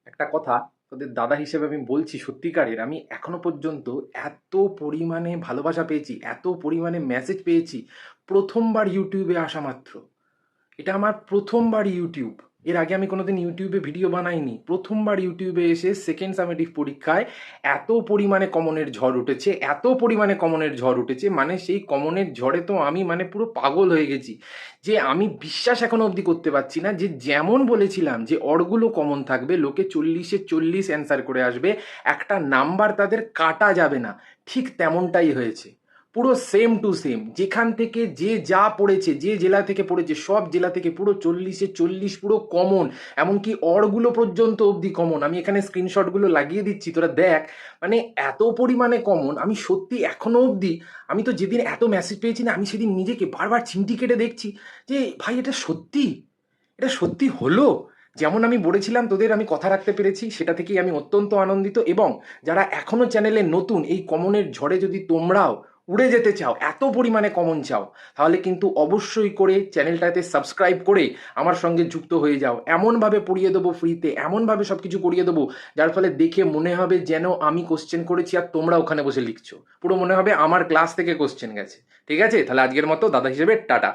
একটা কথা তোদের দাদা হিসেবে আমি বলছি, সত্যিকারের আমি এখনো পর্যন্ত এত পরিমাণে ভালোবাসা পেয়েছি, এত পরিমাণে মেসেজ পেয়েছি প্রথমবার ইউটিউবে আসা মাত্র। এটা আমার প্রথমবার ইউটিউব। এর আগে আমি কোনোদিন ইউটিউবে ভিডিও বানাইনি। প্রথমবার ইউটিউবে এসে সেকেন্ড সামেটিভ পরীক্ষায় এত পরিমাণে কমনের ঝড় উঠেছে, এত পরিমাণে কমনের ঝড় উঠেছে, মানে সেই কমনের ঝড়ে তো আমি মানে পুরো পাগল হয়ে গেছি। যে আমি বিশ্বাস এখনো অবধি করতে পারছি না যে যেমন বলেছিলাম যে অরগুলো কমন থাকবে, লোকে 40-এ 40 অ্যান্সার করে আসবে, একটা নাম্বার তাদের কাটা যাবে না, ঠিক তেমনটাই হয়েছে। পুরো সেম টু সেম, যেখান থেকে যে যা পড়েছে, যে জেলা থেকে পড়েছে, সব জেলা থেকে পুরো 40-এ 40 পুরো কমন। এমনকি অরগুলো পর্যন্ত অবধি কমন। আমি এখানে স্ক্রিনশটগুলো লাগিয়ে দিচ্ছি, তোরা দেখ। মানে এত পরিমাণে কমন, আমি সত্যি এখনো অবধি, আমি তো যেদিন এত মেসেজ পেয়েছি না, আমি সেদিন নিজেকে বারবার চিমটি কেটে দেখছি যে ভাই এটা সত্যি, এটা সত্যি হলো। যেমন আমি বলেছিলাম তোদের আমি কথা রাখতে পেরেছি, সেটা থেকেই আমি অত্যন্ত আনন্দিত। এবং যারা এখনো চ্যানেলে নতুন, এই কমনের ঝড়ে যদি তোমরাও উড়ে যেতে চাও, এত পরিমাণে কমন চাও, তাহলে কিন্তু অবশ্যই করে চ্যানেলটাতে সাবস্ক্রাইব করে আমার সঙ্গে যুক্ত হয়ে যাও। এমনভাবে পড়িয়ে দেবো ফ্রিতে, এমনভাবে সব কিছু করিয়ে দেবো, যার ফলে দেখে মনে হবে যেন আমি কোশ্চেন করেছি আর তোমরা ওখানে বসে লিখছো। পুরো মনে হবে আমার ক্লাস থেকে কোশ্চেন গেছে। ঠিক আছে, তাহলে আজকের মতো দাদা হিসেবে টাটা।